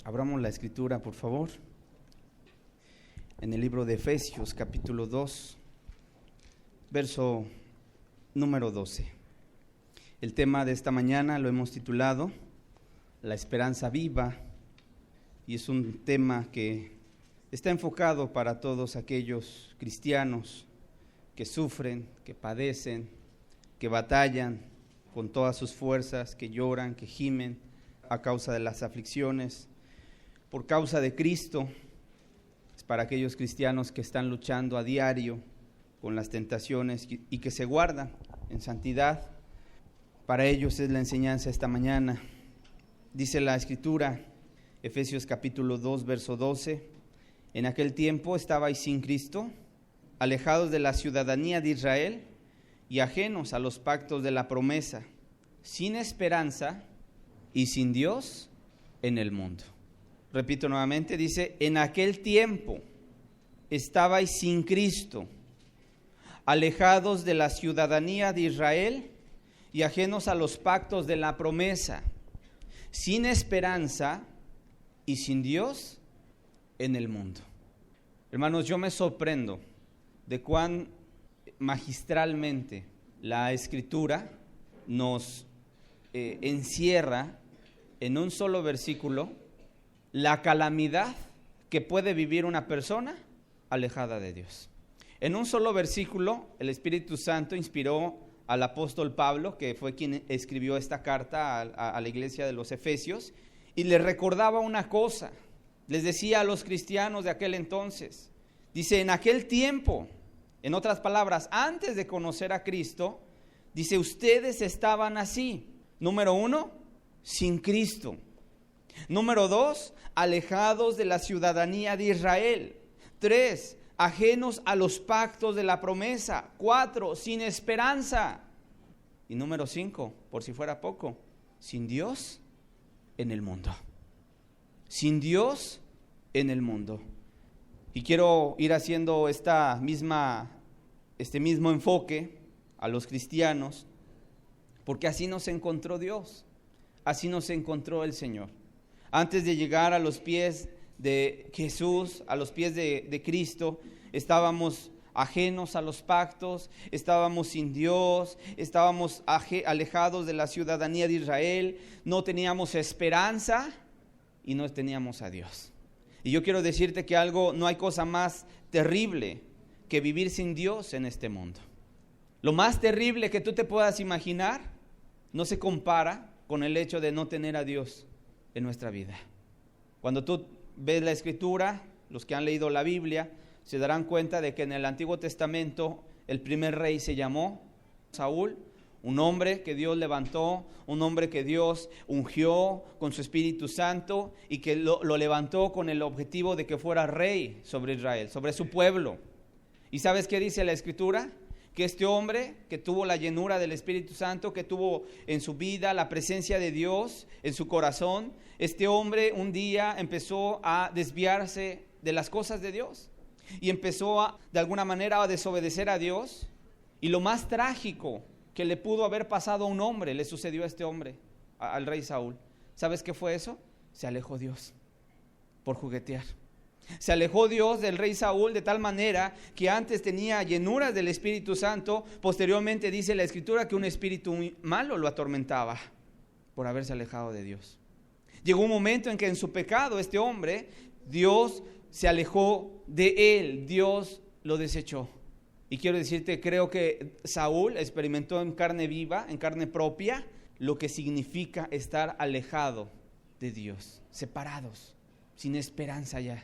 Abramos la escritura, por favor, en el libro de Efesios, capítulo 2, verso número 12. El tema de esta mañana lo hemos titulado La esperanza viva, y es un tema que está enfocado para todos aquellos cristianos que sufren, que padecen, que batallan con todas sus fuerzas, que lloran, que gimen a causa de las aflicciones. Por causa de Cristo, es para aquellos cristianos que están luchando a diario con las tentaciones y que se guardan en santidad. Para ellos es la enseñanza esta mañana. Dice la Escritura, Efesios capítulo 2, verso 12, en aquel tiempo estabais sin Cristo, alejados de la ciudadanía de Israel y ajenos a los pactos de la promesa, sin esperanza y sin Dios en el mundo. Repito nuevamente, dice, en aquel tiempo estabais sin Cristo, alejados de la ciudadanía de Israel y ajenos a los pactos de la promesa, sin esperanza y sin Dios en el mundo. Hermanos, yo me sorprendo de cuán magistralmente la Escritura nos encierra en un solo versículo la calamidad que puede vivir una persona alejada de Dios. En un solo versículo, el Espíritu Santo inspiró al apóstol Pablo, que fue quien escribió esta carta a la iglesia de los Efesios, y les recordaba una cosa, les decía a los cristianos de aquel entonces, dice, en aquel tiempo, en otras palabras, antes de conocer a Cristo, dice, ustedes estaban así. Número 1, sin Cristo. Número 2, alejados de la ciudadanía de Israel. 3, ajenos a los pactos de la promesa. 4, sin esperanza. Y número 5, por si fuera poco, sin Dios en el mundo. Sin Dios en el mundo. Y quiero ir haciendo este mismo enfoque a los cristianos, porque así nos encontró Dios, así nos encontró el Señor. Antes de llegar a los pies de Jesús, a los pies de Cristo, estábamos ajenos a los pactos, estábamos sin Dios, estábamos alejados de la ciudadanía de Israel, no teníamos esperanza y no teníamos a Dios. Y yo quiero decirte que no hay cosa más terrible que vivir sin Dios en este mundo. Lo más terrible que tú te puedas imaginar no se compara con el hecho de no tener a Dios en nuestra vida. Cuando tú ves la Escritura, los que han leído la Biblia, se darán cuenta de que en el Antiguo Testamento el primer rey se llamó Saúl, un hombre que Dios levantó, un hombre que Dios ungió con su Espíritu Santo y que lo levantó con el objetivo de que fuera rey sobre Israel, sobre su pueblo. ¿Y sabes qué dice la Escritura? Que este hombre que tuvo la llenura del Espíritu Santo, que tuvo en su vida la presencia de Dios en su corazón, este hombre un día empezó a desviarse de las cosas de Dios y empezó de alguna manera a desobedecer a Dios. Y lo más trágico que le pudo haber pasado a un hombre le sucedió a este hombre, al rey Saúl. ¿Sabes qué fue eso? Se alejó Dios por juguetear. Se alejó Dios del rey Saúl de tal manera que antes tenía llenuras del Espíritu Santo. Posteriormente dice la Escritura que un espíritu malo lo atormentaba por haberse alejado de Dios. Llegó un momento en que en su pecado este hombre, Dios se alejó de él, Dios lo desechó. Y quiero decirte, creo que Saúl experimentó en carne viva, en carne propia, lo que significa estar alejado de Dios, separados, sin esperanza ya.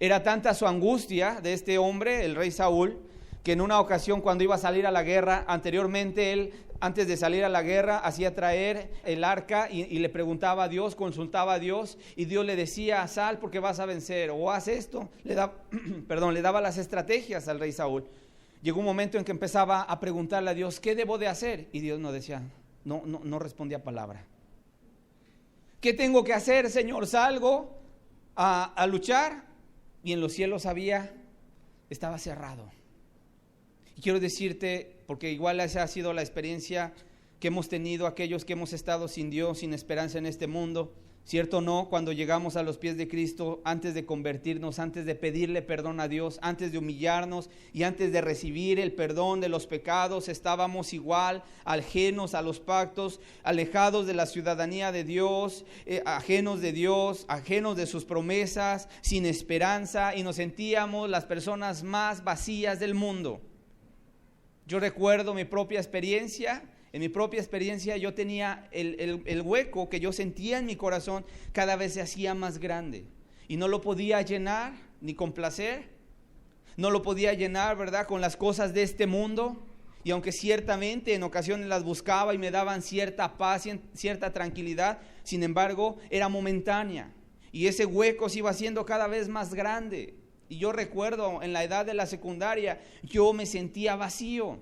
Era tanta su angustia de este hombre, el rey Saúl, que en una ocasión cuando iba a salir a la guerra, anteriormente él, antes de salir a la guerra, hacía traer el arca y le preguntaba a Dios, consultaba a Dios, y Dios le decía, sal porque vas a vencer, o haz esto, le daba las estrategias al rey Saúl. Llegó un momento en que empezaba a preguntarle a Dios, ¿qué debo de hacer? Y Dios no decía, no respondía palabra. ¿Qué tengo que hacer, Señor? Salgo a luchar. Y en los cielos estaba cerrado. Y quiero decirte, porque igual esa ha sido la experiencia que hemos tenido aquellos que hemos estado sin Dios, sin esperanza en este mundo, ¿Cierto o no? Cuando llegamos a los pies de Cristo, antes de convertirnos, antes de pedirle perdón a Dios, antes de humillarnos y antes de recibir el perdón de los pecados, estábamos igual, ajenos a los pactos, alejados de la ciudadanía de Dios, ajenos de Dios, ajenos de sus promesas, sin esperanza, y nos sentíamos las personas más vacías del mundo. Yo recuerdo mi propia experiencia. En mi propia experiencia yo tenía el hueco que yo sentía en mi corazón cada vez se hacía más grande y no lo podía llenar ni con placer, no lo podía llenar, ¿verdad?, con las cosas de este mundo, y aunque ciertamente en ocasiones las buscaba y me daban cierta paz, cierta tranquilidad, sin embargo era momentánea y ese hueco se iba haciendo cada vez más grande. Y yo recuerdo en la edad de la secundaria yo me sentía vacío.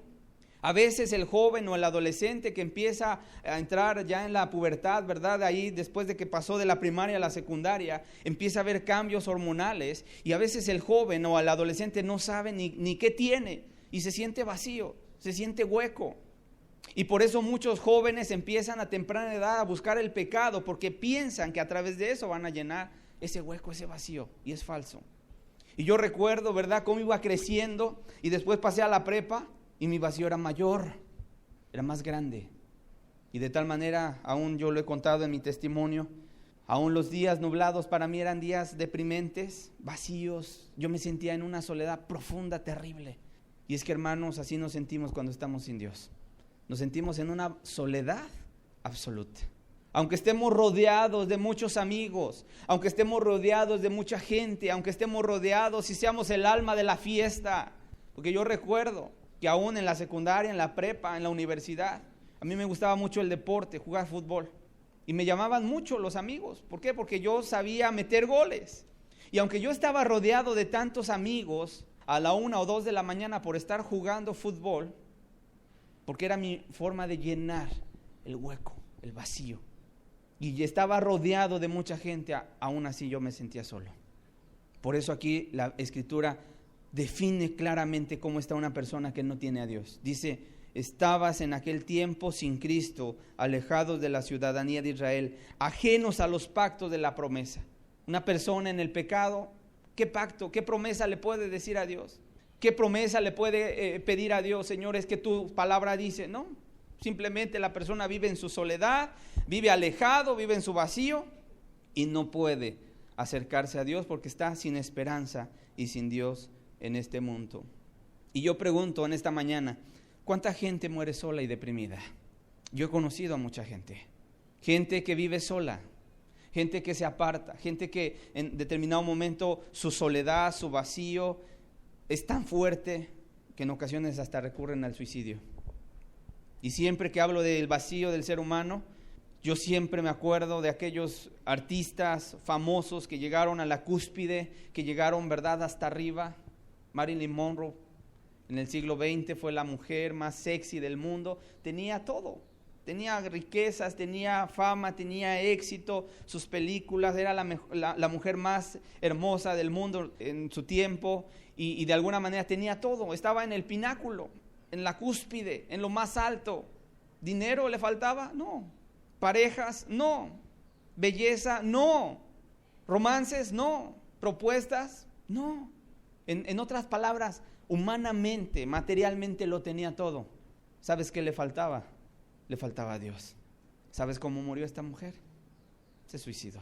A veces el joven o el adolescente que empieza a entrar ya en la pubertad, ¿verdad? Ahí después de que pasó de la primaria a la secundaria, empieza a haber cambios hormonales y a veces el joven o el adolescente no sabe ni qué tiene y se siente vacío, se siente hueco. Y por eso muchos jóvenes empiezan a temprana edad a buscar el pecado porque piensan que a través de eso van a llenar ese hueco, ese vacío, y es falso. Y yo recuerdo, ¿verdad?, cómo iba creciendo y después pasé a la prepa. Y mi vacío era mayor, era más grande. Y de tal manera, aún yo lo he contado en mi testimonio, aún los días nublados para mí eran días deprimentes, vacíos. Yo me sentía en una soledad profunda, terrible. Y es que, hermanos, así nos sentimos cuando estamos sin Dios. Nos sentimos en una soledad absoluta. Aunque estemos rodeados de muchos amigos, aunque estemos rodeados de mucha gente, aunque estemos rodeados y seamos el alma de la fiesta. Porque yo recuerdo que aún en la secundaria, en la prepa, en la universidad, a mí me gustaba mucho el deporte, jugar fútbol. Y me llamaban mucho los amigos. ¿Por qué? Porque yo sabía meter goles. Y aunque yo estaba rodeado de tantos amigos, a la 1 o 2 de la mañana por estar jugando fútbol, porque era mi forma de llenar el hueco, el vacío. Y estaba rodeado de mucha gente, aún así yo me sentía solo. Por eso aquí la Escritura define claramente cómo está una persona que no tiene a Dios. Dice, estabas en aquel tiempo sin Cristo, alejados de la ciudadanía de Israel, ajenos a los pactos de la promesa. Una persona en el pecado, ¿qué pacto, qué promesa le puede decir a Dios? ¿Qué promesa le puede pedir a Dios? Señor, es que tu palabra dice, no. Simplemente la persona vive en su soledad, vive alejado, vive en su vacío y no puede acercarse a Dios porque está sin esperanza y sin Dios en este mundo. Y yo pregunto en esta mañana, ¿cuánta gente muere sola y deprimida? Yo he conocido a mucha gente que vive sola, gente que se aparta, gente que en determinado momento su soledad, su vacío es tan fuerte que en ocasiones hasta recurren al suicidio. Y siempre que hablo del vacío del ser humano, yo siempre me acuerdo de aquellos artistas famosos que llegaron a la cúspide, que llegaron, ¿verdad?, hasta arriba. Marilyn Monroe en el siglo XX fue la mujer más sexy del mundo, tenía todo, tenía riquezas, tenía fama, tenía éxito, sus películas, era la mujer más hermosa del mundo en su tiempo y de alguna manera tenía todo, estaba en el pináculo, en la cúspide, en lo más alto. ¿Dinero le faltaba? No. ¿Parejas? No. ¿Belleza? No. ¿Romances? No. ¿Propuestas? No. En otras palabras, humanamente, materialmente lo tenía todo. ¿Sabes qué le faltaba? Le faltaba a Dios. ¿Sabes cómo murió esta mujer? Se suicidó.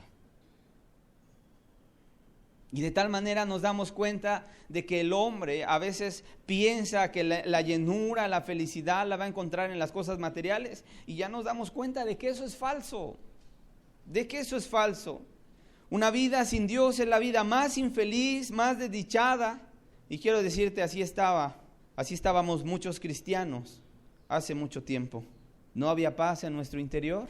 Y de tal manera nos damos cuenta de que el hombre a veces piensa que la llenura, la felicidad la va a encontrar en las cosas materiales, y ya nos damos cuenta de que eso es falso. De que eso es falso. Una vida sin Dios es la vida más infeliz, más desdichada. Y quiero decirte, así estábamos muchos cristianos hace mucho tiempo. No había paz en nuestro interior,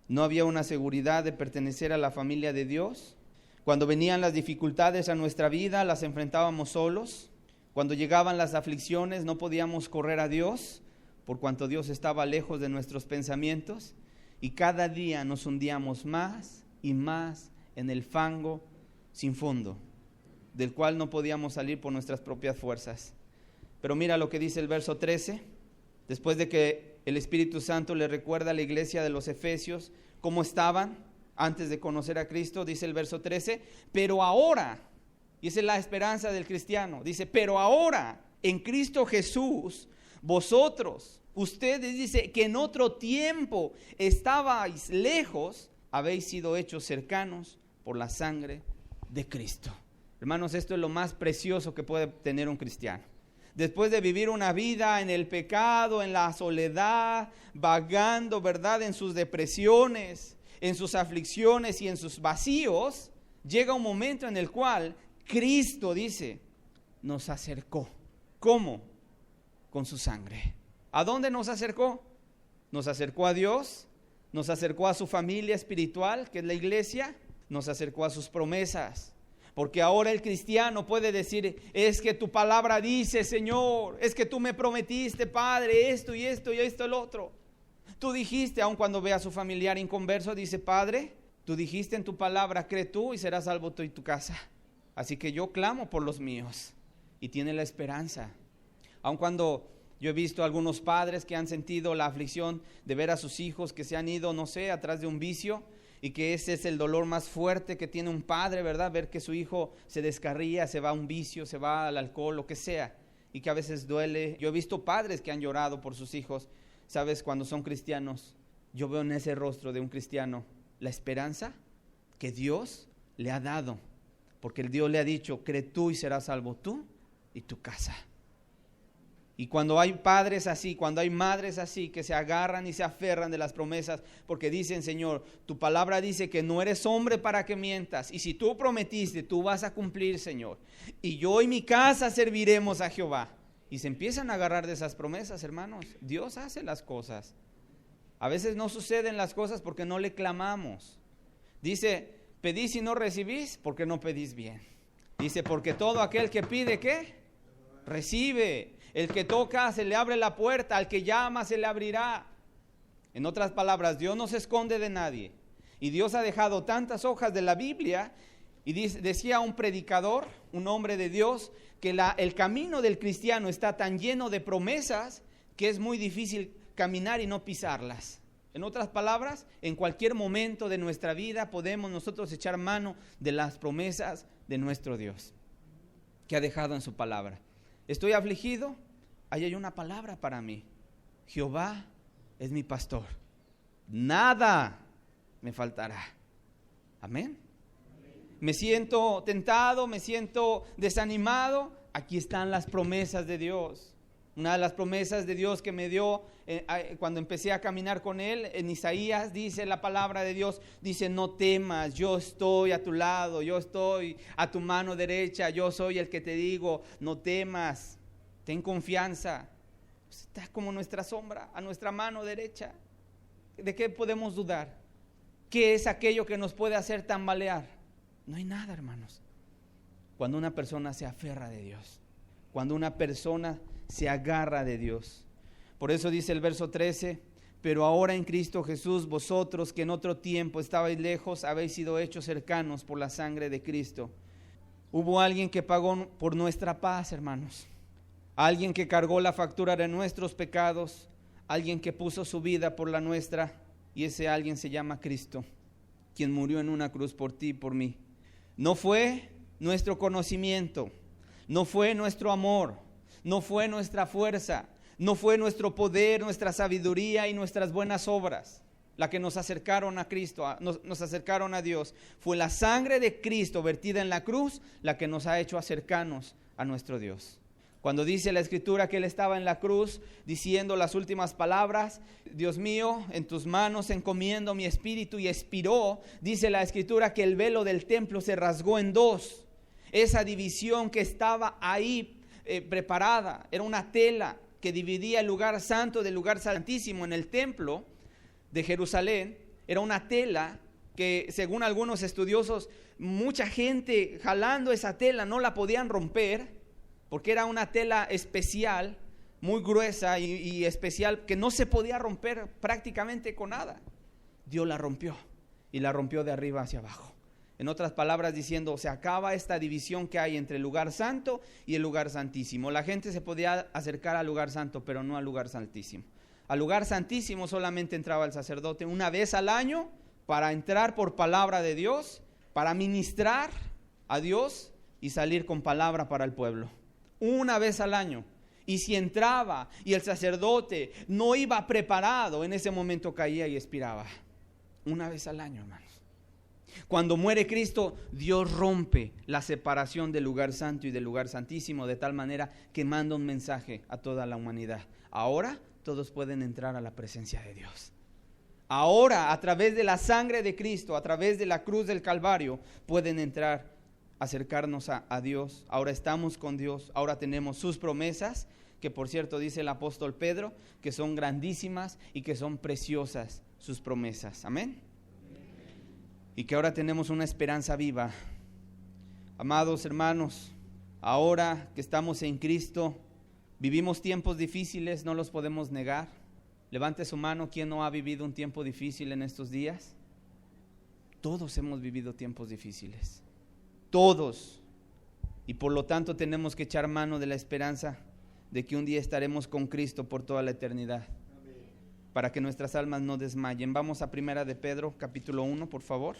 no había una seguridad de pertenecer a la familia de Dios. Cuando venían las dificultades a nuestra vida, las enfrentábamos solos. Cuando llegaban las aflicciones, no podíamos correr a Dios, por cuanto Dios estaba lejos de nuestros pensamientos. Y cada día nos hundíamos más y más en el fango sin fondo, del cual no podíamos salir por nuestras propias fuerzas. Pero mira lo que dice el verso 13, después de que el Espíritu Santo le recuerda a la iglesia de los Efesios cómo estaban. antes de conocer a Cristo, dice el verso 13, pero ahora, y esa es la esperanza del cristiano, dice, pero ahora en Cristo Jesús, vosotros, ustedes, dice, que en otro tiempo estabais lejos, habéis sido hechos cercanos por la sangre de Cristo. Hermanos, esto es lo más precioso que puede tener un cristiano. Después de vivir una vida en el pecado, en la soledad, vagando, ¿verdad?, en sus depresiones, en sus aflicciones y en sus vacíos, llega un momento en el cual Cristo, dice, nos acercó. ¿Cómo? Con su sangre. ¿A dónde nos acercó? Nos acercó a Dios, nos acercó a su familia espiritual, que es la iglesia, nos acercó a sus promesas. Porque ahora el cristiano puede decir, es que tu palabra dice, Señor, es que tú me prometiste, Padre, esto y esto y esto, el otro. Tú dijiste, aun cuando ve a su familiar inconverso, dice, Padre, tú dijiste en tu palabra, cree tú y serás salvo tú y tu casa. Así que yo clamo por los míos. Y tiene la esperanza. Aun cuando yo he visto algunos padres que han sentido la aflicción de ver a sus hijos que se han ido, no sé, atrás de un vicio, y que ese es el dolor más fuerte que tiene un padre, ¿verdad? Ver que su hijo se descarría, se va a un vicio, se va al alcohol, lo que sea, y que a veces duele. Yo he visto padres que han llorado por sus hijos. ¿Sabes? Cuando son cristianos, yo veo en ese rostro de un cristiano la esperanza que Dios le ha dado, porque el Dios le ha dicho, cree tú y serás salvo tú y tu casa. Y cuando hay padres así, cuando hay madres así, que se agarran y se aferran de las promesas, porque dicen, Señor, tu palabra dice que no eres hombre para que mientas, y si tú prometiste, tú vas a cumplir, Señor, y yo y mi casa serviremos a Jehová. Y se empiezan a agarrar de esas promesas, hermanos. Dios hace las cosas. A veces no suceden las cosas porque no le clamamos. Dice, pedís y no recibís porque no pedís bien. Dice, porque todo aquel que pide, ¿qué? Recibe. El que toca, se le abre la puerta. Al que llama, se le abrirá. En otras palabras, Dios no se esconde de nadie. Y Dios ha dejado tantas hojas de la Biblia. Y decía un predicador, un hombre de Dios, que el camino del cristiano está tan lleno de promesas que es muy difícil caminar y no pisarlas. En otras palabras, en cualquier momento de nuestra vida podemos nosotros echar mano de las promesas de nuestro Dios, que ha dejado en su palabra. Estoy afligido, ahí hay una palabra para mí. Jehová es mi pastor, nada me faltará. Amén. Me siento tentado, me siento desanimado. Aquí están las promesas de Dios. Una de las promesas de Dios que me dio cuando empecé a caminar con Él, en Isaías dice la palabra de Dios, dice, no temas, yo estoy a tu lado, yo estoy a tu mano derecha, yo soy el que te digo, no temas, ten confianza. Está como nuestra sombra, a nuestra mano derecha. ¿De qué podemos dudar? ¿Qué es aquello que nos puede hacer tambalear? No hay nada, hermanos. Cuando una persona se aferra de Dios, cuando una persona se agarra de Dios. Por eso dice el verso 13, pero ahora en Cristo Jesús, vosotros que en otro tiempo estabais lejos, habéis sido hechos cercanos por la sangre de Cristo. Hubo alguien que pagó por nuestra paz, hermanos. Alguien que cargó la factura de nuestros pecados, alguien que puso su vida por la nuestra, y ese alguien se llama Cristo, quien murió en una cruz por ti y por mí. No fue nuestro conocimiento, no fue nuestro amor, no fue nuestra fuerza, no fue nuestro poder, nuestra sabiduría y nuestras buenas obras la que nos acercaron a Cristo, nos acercaron a Dios. Fue la sangre de Cristo vertida en la cruz la que nos ha hecho acercarnos a nuestro Dios. Cuando dice la Escritura que Él estaba en la cruz diciendo las últimas palabras, Dios mío, en tus manos encomiendo mi espíritu, y expiró, dice la Escritura que el velo del templo se rasgó en dos. Esa división que estaba ahí preparada, era una tela que dividía el lugar santo del lugar santísimo en el templo de Jerusalén. Era una tela que, según algunos estudiosos, mucha gente jalando esa tela no la podían romper, porque era una tela especial, muy gruesa y especial, que no se podía romper prácticamente con nada. Dios la rompió, y la rompió de arriba hacia abajo. En otras palabras, diciendo, se acaba esta división que hay entre el lugar santo y el lugar santísimo. La gente se podía acercar al lugar santo, pero no al lugar santísimo. Al lugar santísimo solamente entraba el sacerdote una vez al año para entrar por palabra de Dios, para ministrar a Dios y salir con palabra para el pueblo. Una vez al año. Y si entraba y el sacerdote no iba preparado, en ese momento caía y expiraba. Una vez al año, hermanos. Cuando muere Cristo, Dios rompe la separación del lugar santo y del lugar santísimo, de tal manera que manda un mensaje a toda la humanidad. Ahora todos pueden entrar a la presencia de Dios. Ahora, a través de la sangre de Cristo, a través de la cruz del Calvario, pueden entrar, acercarnos a Dios. Ahora estamos con Dios, ahora tenemos sus promesas, que por cierto dice el apóstol Pedro, que son grandísimas y que son preciosas sus promesas. Amén. Y que ahora tenemos una esperanza viva. Amados hermanos, ahora que estamos en Cristo, vivimos tiempos difíciles, no los podemos negar. Levante su mano, ¿quién no ha vivido un tiempo difícil en estos días? Todos hemos vivido tiempos difíciles. Todos. Y por lo tanto tenemos que echar mano de la esperanza de que un día estaremos con Cristo por toda la eternidad. Amén. Para que nuestras almas no desmayen. Vamos a 1 de Pedro, capítulo 1, por favor.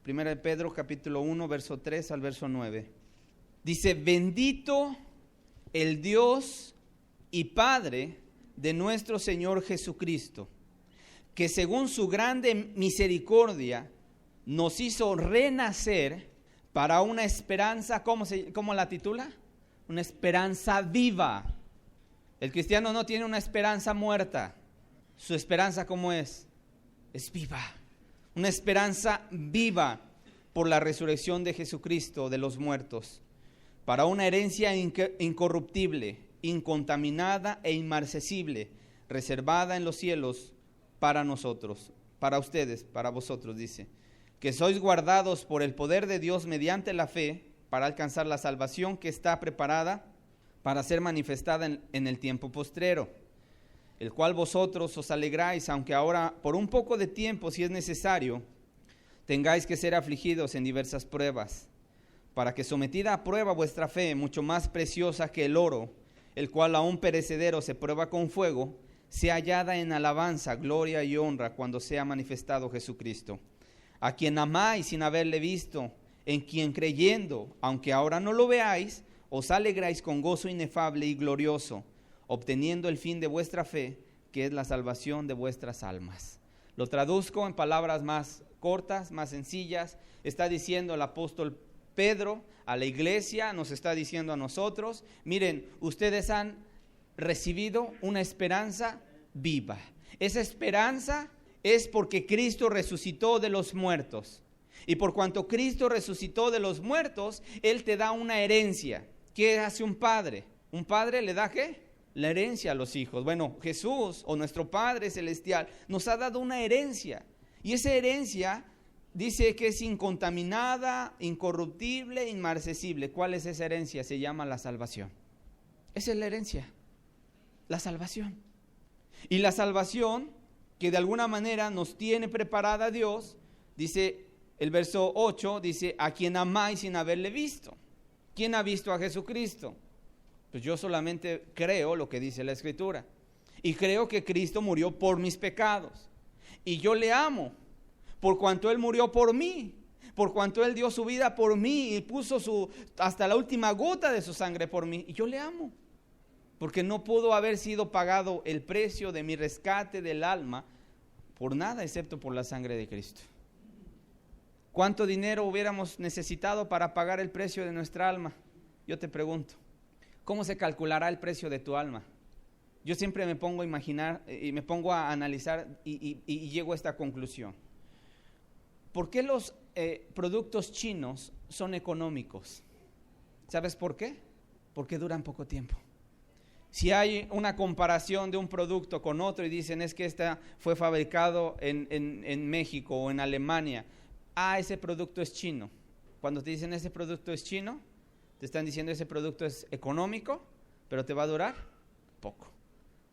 1 de Pedro, capítulo 1, verso 3 al verso 9. Dice, bendito el Dios y Padre de nuestro Señor Jesucristo, que según su grande misericordia nos hizo renacer para una esperanza, ¿cómo la titula? Una esperanza viva. El cristiano no tiene una esperanza muerta. Su esperanza, ¿cómo es? Es viva. Una esperanza viva por la resurrección de Jesucristo de los muertos, para una herencia incorruptible, incontaminada e inmarcesible, reservada en los cielos para nosotros, para ustedes, para vosotros, dice, que sois guardados por el poder de Dios mediante la fe, para alcanzar la salvación que está preparada para ser manifestada en el tiempo postrero, el cual vosotros os alegráis, aunque ahora por un poco de tiempo, si es necesario, tengáis que ser afligidos en diversas pruebas, para que sometida a prueba vuestra fe, mucho más preciosa que el oro, el cual aún perecedero se prueba con fuego, sea hallada en alabanza, gloria y honra cuando sea manifestado Jesucristo, a quien amáis sin haberle visto, en quien creyendo, aunque ahora no lo veáis, os alegráis con gozo inefable y glorioso, obteniendo el fin de vuestra fe, que es la salvación de vuestras almas. Lo traduzco en palabras más cortas, más sencillas. Está diciendo el apóstol Pedro a la iglesia, nos está diciendo a nosotros, miren, ustedes han recibido una esperanza viva. Esa esperanza es porque Cristo resucitó de los muertos. Y por cuanto Cristo resucitó de los muertos, Él te da una herencia. ¿Qué hace un padre? ¿Un padre le da qué? La herencia a los hijos. Bueno, Jesús o nuestro Padre Celestial nos ha dado una herencia. Y esa herencia dice que es incontaminada, incorruptible, inmarcesible. ¿Cuál es esa herencia? Se llama la salvación. Esa es la herencia, la salvación. Y la salvación que de alguna manera nos tiene preparada Dios, dice el verso 8, dice, a quien amáis sin haberle visto. ¿Quién ha visto a Jesucristo? Pues yo solamente creo lo que dice la Escritura. Y creo que Cristo murió por mis pecados. Y yo le amo, por cuanto Él murió por mí, por cuanto Él dio su vida por mí y puso hasta la última gota de su sangre por mí. Y yo le amo, porque no pudo haber sido pagado el precio de mi rescate del alma por nada excepto por la sangre de Cristo. ¿Cuánto dinero hubiéramos necesitado para pagar el precio de nuestra alma? Yo te pregunto, ¿cómo se calculará el precio de tu alma? Yo siempre me pongo a imaginar y me pongo a analizar y llego a esta conclusión. ¿Por qué los productos chinos son económicos? ¿Sabes por qué? Porque duran poco tiempo. Si hay una comparación de un producto con otro y dicen es que este fue fabricado en México o en Alemania, ese producto es chino. Cuando te dicen ese producto es chino, te están diciendo ese producto es económico, pero te va a durar poco.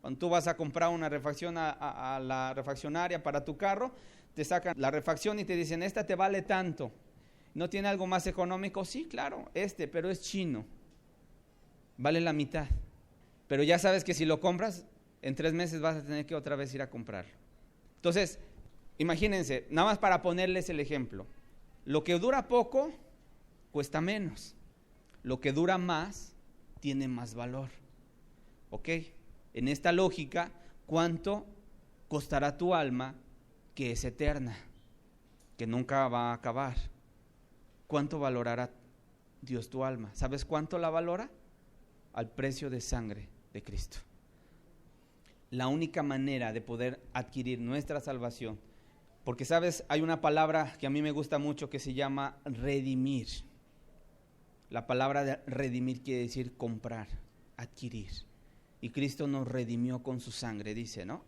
Cuando tú vas a comprar una refacción a la refaccionaria para tu carro, te sacan la refacción y te dicen, esta te vale tanto. ¿No tiene algo más económico? Sí, claro, pero es chino. Vale la mitad. Pero ya sabes que si lo compras, en 3 meses vas a tener que otra vez ir a comprarlo. Entonces, Imagínense, nada más para ponerles el ejemplo. Lo que dura poco, cuesta menos. Lo que dura más, tiene más valor. ¿Ok? En esta lógica, ¿cuánto costará tu alma que es eterna, que nunca va a acabar? ¿Cuánto valorará Dios tu alma? ¿Sabes cuánto la valora? Al precio de sangre de Cristo. La única manera de poder adquirir nuestra salvación, porque sabes, hay una palabra que a mí me gusta mucho que se llama redimir. La palabra de redimir quiere decir comprar, adquirir. Y Cristo nos redimió con su sangre, dice, ¿no?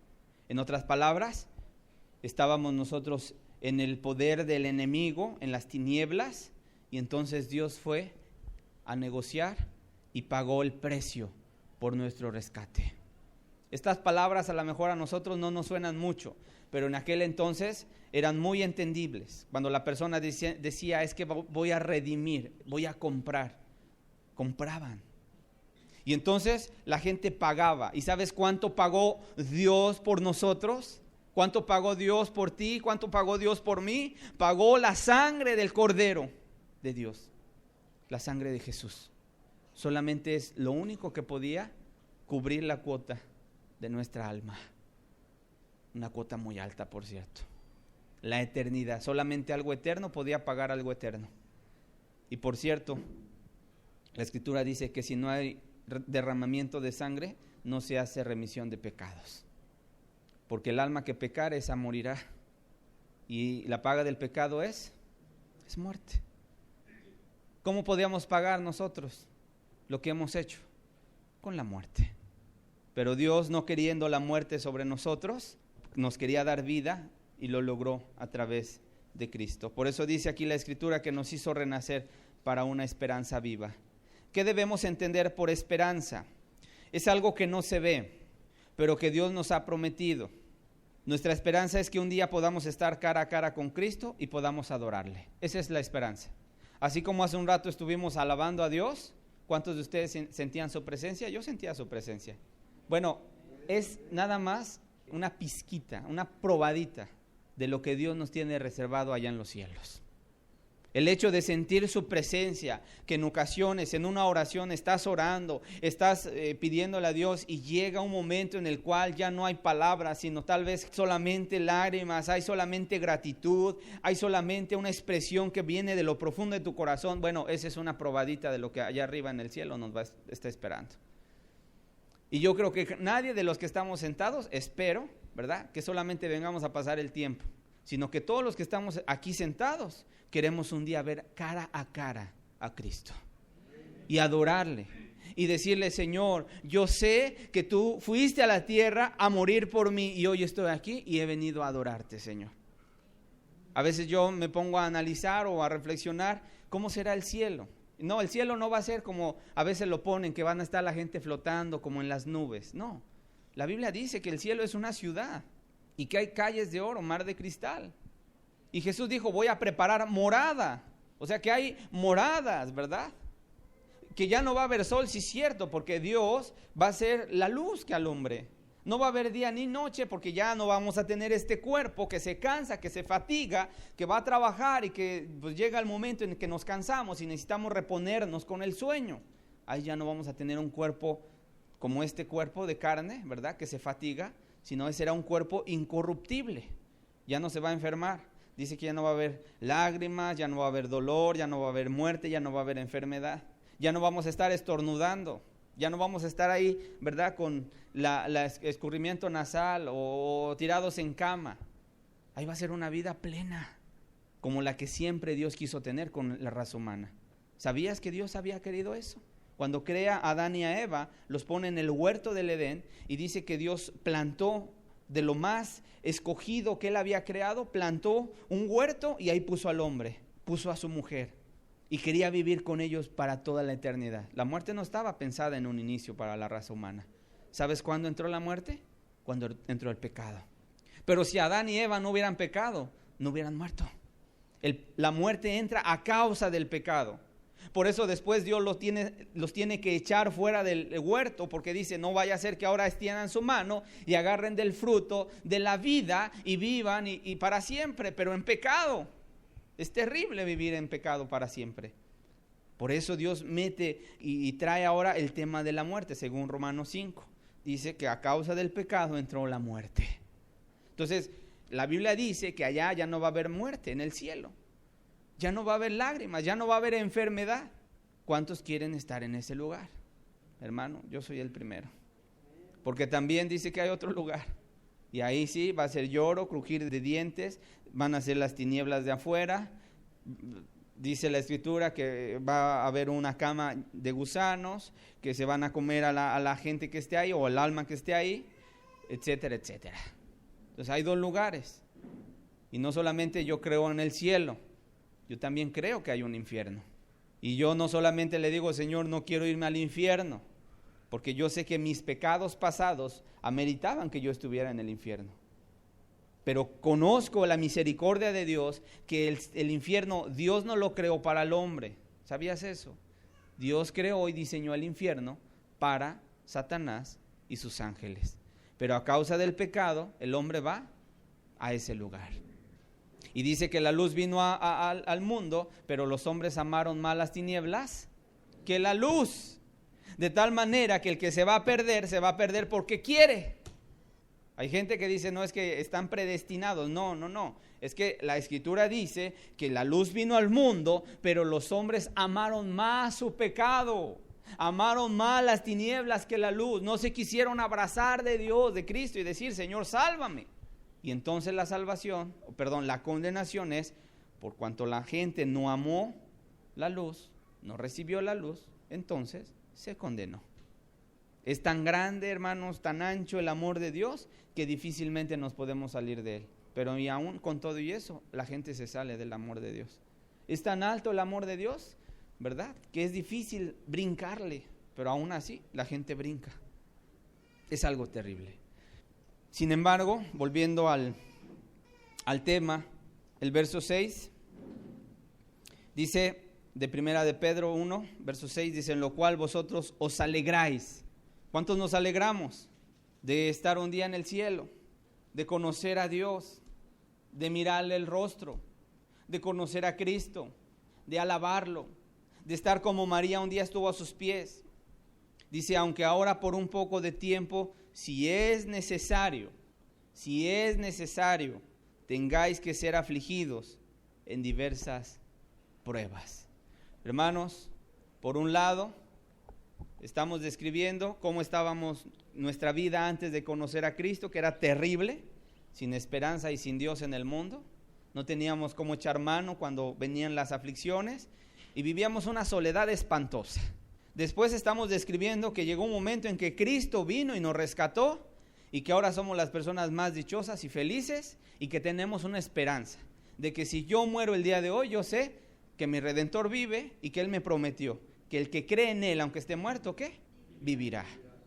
En otras palabras, estábamos nosotros en el poder del enemigo, en las tinieblas, y entonces Dios fue a negociar y pagó el precio por nuestro rescate. Estas palabras a lo mejor a nosotros no nos suenan mucho, pero en aquel entonces eran muy entendibles. Cuando la persona decía es que voy a redimir, voy a comprar, compraban. Y entonces la gente pagaba. ¿Y sabes cuánto pagó Dios por nosotros? ¿Cuánto pagó Dios por ti? ¿Cuánto pagó Dios por mí? Pagó la sangre del Cordero de Dios, la sangre de Jesús. Solamente es lo único que podía cubrir la cuota de nuestra alma. Una cuota muy alta, por cierto. La eternidad, solamente algo eterno podía pagar algo eterno. Y por cierto, la Escritura dice que si no hay derramamiento de sangre, no se hace remisión de pecados. Porque el alma que pecare, esa morirá. Y la paga del pecado es muerte. ¿Cómo podíamos pagar nosotros lo que hemos hecho? Con la muerte. Pero Dios, no queriendo la muerte sobre nosotros, nos quería dar vida y lo logró a través de Cristo. Por eso dice aquí la Escritura que nos hizo renacer para una esperanza viva. ¿Qué debemos entender por esperanza? Es algo que no se ve, pero que Dios nos ha prometido. Nuestra esperanza es que un día podamos estar cara a cara con Cristo y podamos adorarle. Esa es la esperanza. Así como hace un rato estuvimos alabando a Dios, ¿cuántos de ustedes sentían su presencia? Yo sentía su presencia. Bueno, es nada más una pizquita, una probadita de lo que Dios nos tiene reservado allá en los cielos. El hecho de sentir su presencia, que en ocasiones en una oración estás orando, estás pidiéndole a Dios y llega un momento en el cual ya no hay palabras, sino tal vez solamente lágrimas, hay solamente gratitud, hay solamente una expresión que viene de lo profundo de tu corazón. Bueno, esa es una probadita de lo que allá arriba en el cielo nos está esperando. Y yo creo que nadie de los que estamos sentados, espero, ¿verdad?, que solamente vengamos a pasar el tiempo, sino que todos los que estamos aquí sentados queremos un día ver cara a Cristo y adorarle y decirle: Señor, yo sé que tú fuiste a la tierra a morir por mí y hoy estoy aquí y he venido a adorarte, Señor. A veces yo me pongo a analizar o a reflexionar cómo será el cielo. No, el cielo no va a ser como a veces lo ponen, que van a estar la gente flotando como en las nubes. No, la Biblia dice que el cielo es una ciudad y que hay calles de oro, mar de cristal. Y Jesús dijo: voy a preparar morada. O sea que hay moradas, ¿verdad? Que ya no va a haber sol, sí es cierto, porque Dios va a ser la luz que alumbre. No va a haber día ni noche, porque ya no vamos a tener este cuerpo que se cansa, que se fatiga, que va a trabajar y que pues llega el momento en que nos cansamos y necesitamos reponernos con el sueño. Ahí ya no vamos a tener un cuerpo como este cuerpo de carne, ¿verdad?, que se fatiga, sino ese será un cuerpo incorruptible. Ya no se va a enfermar. Dice que ya no va a haber lágrimas, ya no va a haber dolor, ya no va a haber muerte, ya no va a haber enfermedad. Ya no vamos a estar estornudando. Ya no vamos a estar ahí, ¿verdad?, con la escurrimiento nasal o tirados en cama. Ahí va a ser una vida plena, como la que siempre Dios quiso tener con la raza humana. ¿Sabías que Dios había querido eso? Cuando crea a Adán y a Eva, los pone en el huerto del Edén y dice que Dios plantó de lo más escogido que Él había creado, plantó un huerto y ahí puso al hombre, puso a su mujer. Y quería vivir con ellos para toda la eternidad. La muerte no estaba pensada en un inicio para la raza humana. ¿Sabes cuándo entró la muerte? Cuando entró el pecado. Pero si Adán y Eva no hubieran pecado, no hubieran muerto. La muerte entra a causa del pecado. Por eso después Dios los tiene que echar fuera del huerto, porque dice, no vaya a ser que ahora extiendan su mano y agarren del fruto de la vida y vivan y para siempre, pero en pecado. Es terrible vivir en pecado para siempre. Por eso Dios mete y trae ahora el tema de la muerte, según Romanos 5. Dice que a causa del pecado entró la muerte. Entonces, la Biblia dice que allá ya no va a haber muerte en el cielo. Ya no va a haber lágrimas, ya no va a haber enfermedad. ¿Cuántos quieren estar en ese lugar? Hermano, yo soy el primero. Porque también dice que hay otro lugar. Y ahí sí va a ser lloro, crujir de dientes, van a ser las tinieblas de afuera. Dice la Escritura que va a haber una cama de gusanos, que se van a comer a la gente que esté ahí, o el alma que esté ahí, etcétera, etcétera. Entonces hay dos lugares. Y no solamente yo creo en el cielo, yo también creo que hay un infierno. Y yo no solamente le digo, Señor, no quiero irme al infierno, porque yo sé que mis pecados pasados ameritaban que yo estuviera en el infierno. Pero conozco la misericordia de Dios, que el infierno, Dios no lo creó para el hombre. ¿Sabías eso? Dios creó y diseñó el infierno para Satanás y sus ángeles. Pero a causa del pecado, el hombre va a ese lugar. Y dice que la luz vino al mundo, pero los hombres amaron más las tinieblas que la luz. De tal manera que el que se va a perder porque quiere. Hay gente que dice, no, es que están predestinados. No. Es que la Escritura dice que la luz vino al mundo, pero los hombres amaron más su pecado. Amaron más las tinieblas que la luz. No se quisieron abrazar de Dios, de Cristo, y decir, Señor, sálvame. Y entonces la condenación es, por cuanto la gente no amó la luz, no recibió la luz, entonces se condenó. Es tan grande, hermanos, tan ancho el amor de Dios, que difícilmente nos podemos salir de él. Pero y aún con todo y eso, la gente se sale del amor de Dios. Es tan alto el amor de Dios, ¿verdad?, que es difícil brincarle, pero aún así la gente brinca. Es algo terrible. Sin embargo, volviendo al tema, el verso 6 dice, de primera de Pedro 1, verso 6, dice, en lo cual vosotros os alegráis. ¿Cuántos nos alegramos de estar un día en el cielo, de conocer a Dios, de mirarle el rostro, de conocer a Cristo, de alabarlo, de estar como María un día estuvo a sus pies? Dice, aunque ahora por un poco de tiempo, si es necesario, tengáis que ser afligidos en diversas pruebas. Hermanos, por un lado, estamos describiendo cómo estábamos nuestra vida antes de conocer a Cristo, que era terrible, sin esperanza y sin Dios en el mundo. No teníamos cómo echar mano cuando venían las aflicciones y vivíamos una soledad espantosa. Después estamos describiendo que llegó un momento en que Cristo vino y nos rescató y que ahora somos las personas más dichosas y felices y que tenemos una esperanza de que si yo muero el día de hoy, yo sé que mi Redentor vive y que Él me prometió que el que cree en Él, aunque esté muerto, ¿qué? Vivirá.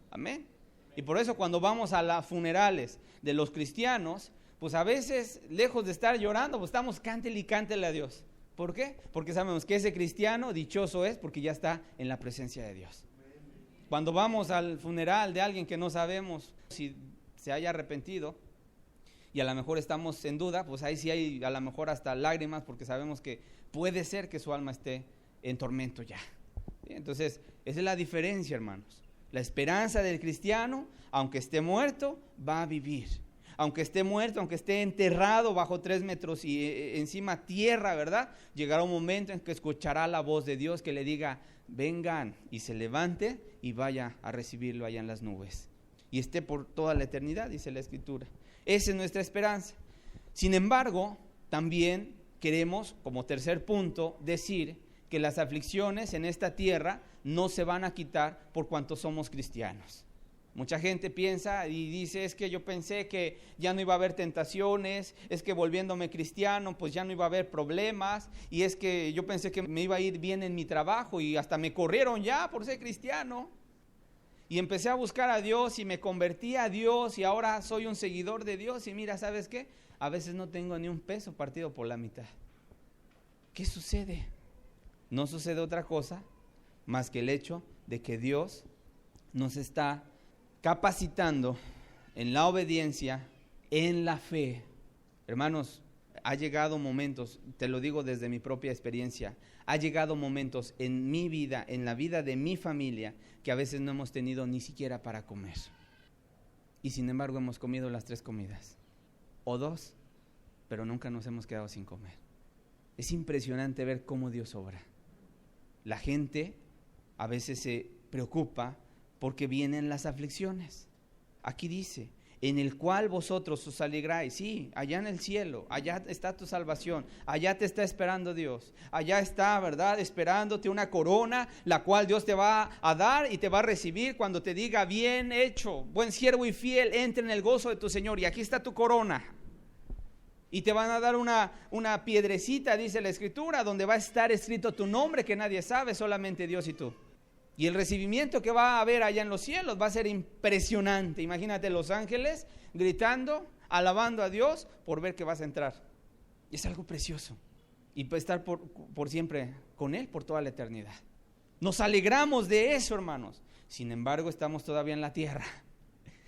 Amén. Y por eso cuando vamos a las funerales de los cristianos, pues a veces, lejos de estar llorando, pues estamos cántele y cántele a Dios. ¿Por qué? Porque sabemos que ese cristiano dichoso es porque ya está en la presencia de Dios. Cuando vamos al funeral de alguien que no sabemos si se haya arrepentido y a lo mejor estamos en duda, pues ahí sí hay a lo mejor hasta lágrimas porque sabemos que puede ser que su alma esté en tormento ya. Entonces, esa es la diferencia, hermanos. La esperanza del cristiano, aunque esté muerto, va a vivir. Aunque esté muerto, aunque esté enterrado bajo 3 metros y encima tierra, ¿verdad? Llegará un momento en que escuchará la voz de Dios que le diga, vengan, y se levante y vaya a recibirlo allá en las nubes. Y esté por toda la eternidad, dice la Escritura. Esa es nuestra esperanza. Sin embargo, también queremos, como tercer punto, decir que las aflicciones en esta tierra no se van a quitar por cuanto somos cristianos. Mucha gente piensa y dice, es que yo pensé que ya no iba a haber tentaciones, es que volviéndome cristiano pues ya no iba a haber problemas, y es que yo pensé que me iba a ir bien en mi trabajo y hasta me corrieron ya por ser cristiano. Y empecé a buscar a Dios y me convertí a Dios y ahora soy un seguidor de Dios y mira, ¿sabes qué? A veces no tengo ni un peso partido por la mitad. ¿Qué sucede? no sucede otra cosa más que el hecho de que Dios nos está capacitando en la obediencia, en la fe. Hermanos, ha llegado momentos, te lo digo desde mi propia experiencia, ha llegado momentos en mi vida, en la vida de mi familia, que a veces no hemos tenido ni siquiera para comer. Y sin embargo hemos comido las 3 comidas, o 2, pero nunca nos hemos quedado sin comer. Es impresionante ver cómo Dios obra. La gente a veces se preocupa porque vienen las aflicciones. Aquí dice, en el cual vosotros os alegráis. Sí, allá en el cielo, allá está tu salvación, allá te está esperando Dios, allá está, ¿verdad?, esperándote una corona, la cual Dios te va a dar y te va a recibir cuando te diga, bien hecho, buen siervo y fiel, entra en el gozo de tu Señor, y aquí está tu corona. Y te van a dar una piedrecita, dice la Escritura, donde va a estar escrito tu nombre que nadie sabe, solamente Dios y tú. Y el recibimiento que va a haber allá en los cielos va a ser impresionante. Imagínate los ángeles gritando, alabando a Dios por ver que vas a entrar. Y es algo precioso. Y para estar por siempre con Él, por toda la eternidad. Nos alegramos de eso, hermanos. Sin embargo, estamos todavía en la tierra.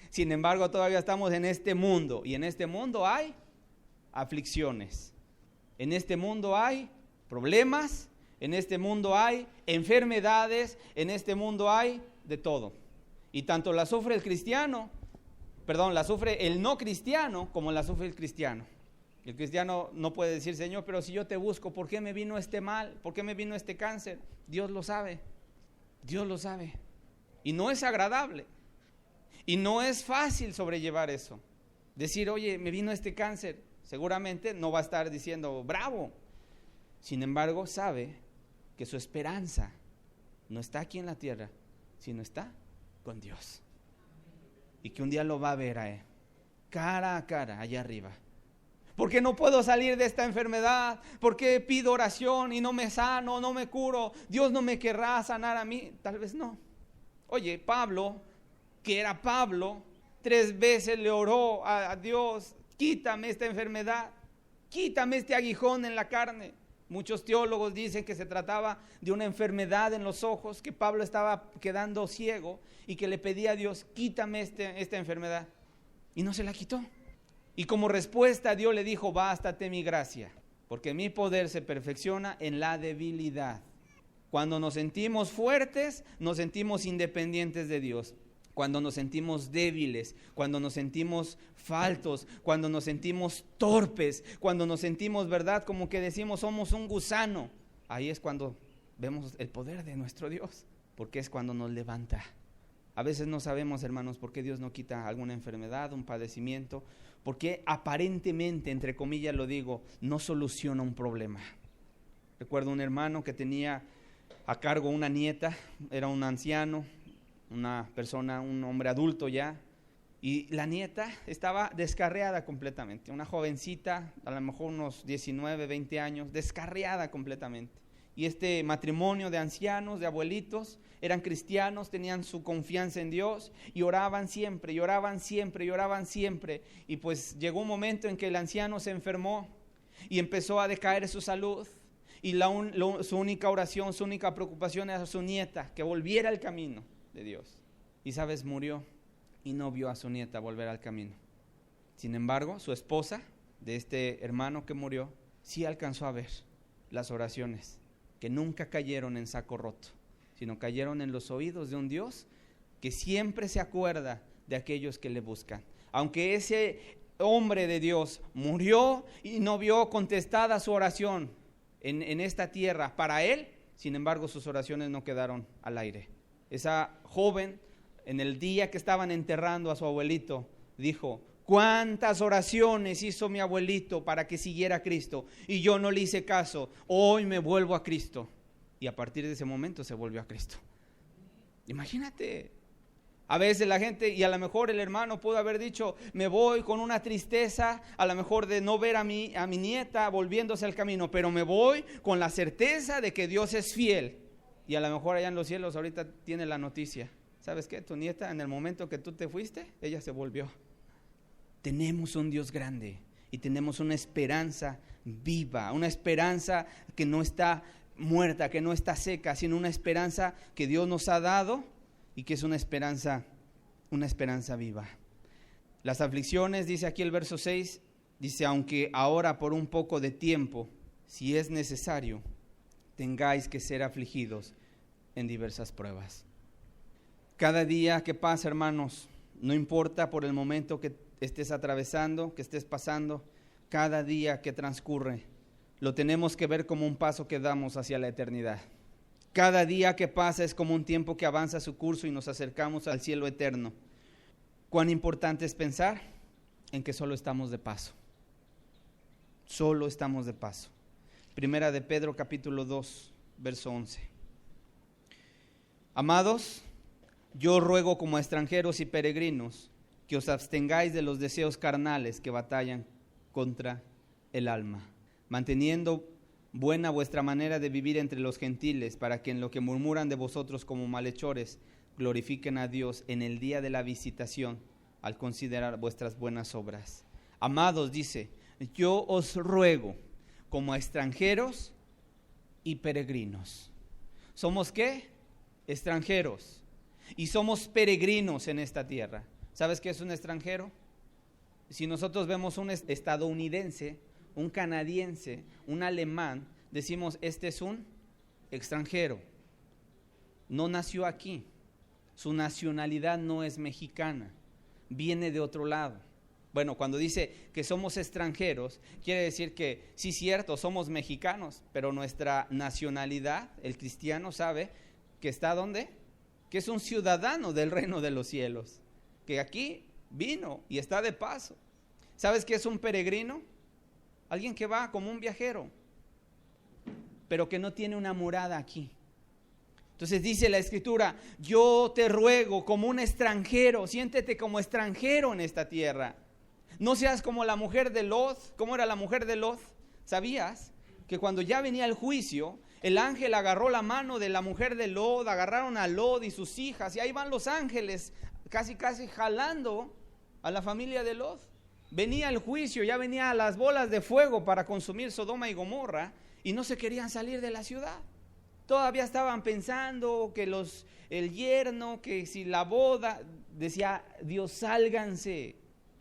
Sin embargo, todavía estamos en este mundo. Y en este mundo hay aflicciones. En este mundo hay problemas. En este mundo hay enfermedades, en este mundo hay de todo. Y tanto la sufre la sufre el no cristiano como la sufre el cristiano. El cristiano no puede decir, Señor, pero si yo te busco, ¿por qué me vino este mal? ¿Por qué me vino este cáncer? Dios lo sabe. Dios lo sabe. Y no es agradable. Y no es fácil sobrellevar eso. Decir, oye, me vino este cáncer. Seguramente no va a estar diciendo, bravo. Sin embargo, sabe que su esperanza no está aquí en la tierra, sino está con Dios. Y que un día lo va a ver a Él, cara a cara, allá arriba. ¿Por qué no puedo salir de esta enfermedad? ¿Por qué pido oración y no me sano, no me curo? ¿Dios no me querrá sanar a mí? Tal vez no. Oye, Pablo, que era Pablo, 3 veces le oró a Dios, quítame esta enfermedad, quítame este aguijón en la carne. Muchos teólogos dicen que se trataba de una enfermedad en los ojos, que Pablo estaba quedando ciego y que le pedía a Dios, quítame esta enfermedad. Y no se la quitó. Y como respuesta Dios le dijo, bástate mi gracia, porque mi poder se perfecciona en la debilidad. Cuando nos sentimos fuertes, nos sentimos independientes de Dios. Cuando nos sentimos débiles, cuando nos sentimos faltos, cuando nos sentimos torpes, cuando nos sentimos, ¿verdad?, como que decimos somos un gusano. Ahí es cuando vemos el poder de nuestro Dios, porque es cuando nos levanta. A veces no sabemos, hermanos, por qué Dios no quita alguna enfermedad, un padecimiento, porque aparentemente, entre comillas lo digo, no soluciona un problema. Recuerdo un hermano que tenía a cargo una nieta, era un anciano, una persona, un hombre adulto ya, y la nieta estaba descarriada completamente, una jovencita, a lo mejor unos 19, 20 años, descarriada completamente. Y este matrimonio de ancianos, de abuelitos, eran cristianos, tenían su confianza en Dios y oraban siempre, y oraban siempre, y oraban siempre. Y pues llegó un momento en que el anciano se enfermó y empezó a decaer su salud. Y su única oración, su única preocupación era su nieta, que volviera al camino de Dios. Y sabes, murió y no vio a su nieta volver al camino. Sin embargo, su esposa de este hermano que murió sí alcanzó a ver las oraciones que nunca cayeron en saco roto, sino cayeron en los oídos de un Dios que siempre se acuerda de aquellos que le buscan. Aunque ese hombre de Dios murió y no vio contestada su oración en esta tierra para él, sin embargo sus oraciones no quedaron al aire. Esa joven, en el día que estaban enterrando a su abuelito, dijo, ¿cuántas oraciones hizo mi abuelito para que siguiera a Cristo? Y yo no le hice caso, hoy me vuelvo a Cristo. Y a partir de ese momento se volvió a Cristo. Imagínate, a veces la gente, y a lo mejor el hermano pudo haber dicho, me voy con una tristeza, a lo mejor de no ver a mi nieta volviéndose al camino, pero me voy con la certeza de que Dios es fiel. Y a lo mejor allá en los cielos ahorita tiene la noticia. ¿Sabes qué? Tu nieta, en el momento que tú te fuiste, ella se volvió. Tenemos un Dios grande y tenemos una esperanza viva, una esperanza que no está muerta, que no está seca, sino una esperanza que Dios nos ha dado y que es una esperanza viva. Las aflicciones, dice aquí el verso 6, dice, aunque ahora por un poco de tiempo, si es necesario, tengáis que ser afligidos en diversas pruebas. Cada día que pasa, hermanos, no importa por el momento que estés atravesando, que estés pasando, cada día que transcurre, lo tenemos que ver como un paso que damos hacia la eternidad. Cada día que pasa es como un tiempo que avanza su curso y nos acercamos al cielo eterno. Cuán importante es pensar en que solo estamos de paso. Solo estamos de paso. Primera de Pedro capítulo 2, verso 11. Amados, yo ruego como a extranjeros y peregrinos que os abstengáis de los deseos carnales que batallan contra el alma, manteniendo buena vuestra manera de vivir entre los gentiles, para que en lo que murmuran de vosotros como malhechores, glorifiquen a Dios en el día de la visitación, al considerar vuestras buenas obras. Amados, dice, yo os ruego como a extranjeros y peregrinos. ¿Somos qué? Extranjeros. Y somos peregrinos en esta tierra. ¿Sabes qué es un extranjero? Si nosotros vemos un estadounidense, un canadiense, un alemán, decimos, este es un extranjero. No nació aquí. Su nacionalidad no es mexicana. Viene de otro lado. Bueno, cuando dice que somos extranjeros, quiere decir que sí, cierto, somos mexicanos, pero nuestra nacionalidad, el cristiano sabe que está ¿dónde? Que es un ciudadano del reino de los cielos, que aquí vino y está de paso. ¿Sabes qué es un peregrino? Alguien que va como un viajero, pero que no tiene una morada aquí. Entonces dice la Escritura, yo te ruego como un extranjero, siéntete como extranjero en esta tierra. No seas como la mujer de Lot. ¿Cómo era la mujer de Lot? ¿Sabías que cuando ya venía el juicio, el ángel agarró la mano de la mujer de Lot, agarraron a Lot y sus hijas, y ahí van los ángeles casi jalando a la familia de Lot? Venía el juicio, ya venía las bolas de fuego para consumir Sodoma y Gomorra, y no se querían salir de la ciudad. Todavía estaban pensando que el yerno, que si la boda, decía Dios, sálganse.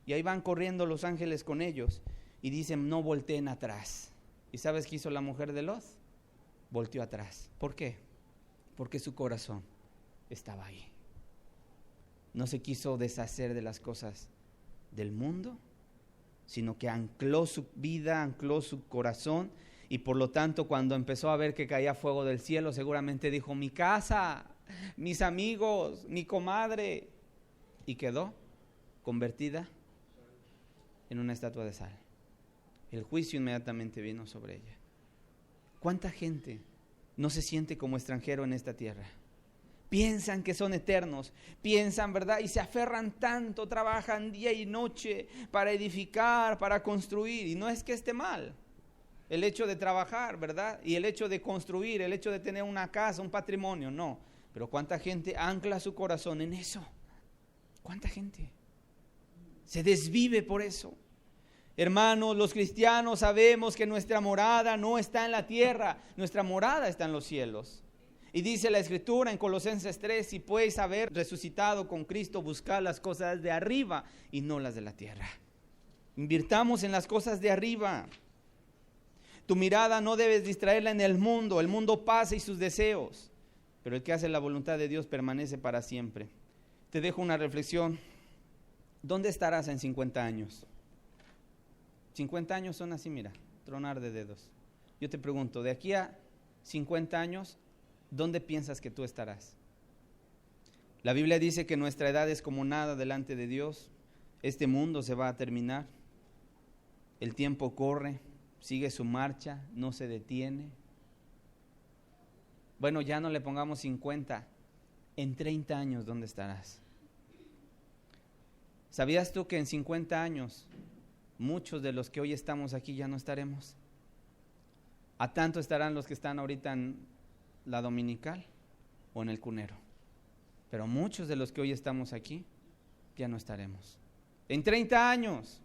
Y ahí van corriendo los ángeles con ellos y dicen, no volteen atrás. ¿Y sabes qué hizo la mujer de Lot? Volteó atrás. ¿Por qué? Porque su corazón estaba ahí. No se quiso deshacer de las cosas del mundo, sino que ancló su vida, ancló su corazón, y por lo tanto cuando empezó a ver que caía fuego del cielo, seguramente dijo, mi casa, mis amigos, mi comadre, y quedó convertida en una estatua de sal. El juicio inmediatamente vino sobre ella. ¿Cuánta gente no se siente como extranjero en esta tierra? Piensan que son eternos, piensan, ¿verdad? Y se aferran tanto, trabajan día y noche para edificar, para construir. Y no es que esté mal el hecho de trabajar, ¿verdad? Y el hecho de construir, el hecho de tener una casa, un patrimonio, no. Pero ¿cuánta gente ancla su corazón en eso? ¿Cuánta gente se desvive por eso? Hermanos, los cristianos sabemos que nuestra morada no está en la tierra, nuestra morada está en los cielos. Y dice la Escritura en Colosenses 3, si podéis haber resucitado con Cristo, buscad las cosas de arriba y no las de la tierra. Invirtamos en las cosas de arriba. Tu mirada no debes distraerla en el mundo pasa y sus deseos, pero el que hace la voluntad de Dios permanece para siempre. Te dejo una reflexión. ¿Dónde estarás en 50 años? 50 años son así, mira, tronar de dedos. Yo te pregunto, de aquí a 50 años, ¿dónde piensas que tú estarás? La Biblia dice que nuestra edad es como nada delante de Dios. Este mundo se va a terminar. El tiempo corre, sigue su marcha, no se detiene. Bueno, ya no le pongamos 50. En 30 años, ¿dónde estarás? ¿Sabías tú que en 50 años muchos de los que hoy estamos aquí ya no estaremos? A tanto estarán los que están ahorita en la dominical o en el cunero. Pero muchos de los que hoy estamos aquí ya no estaremos. En 30 años,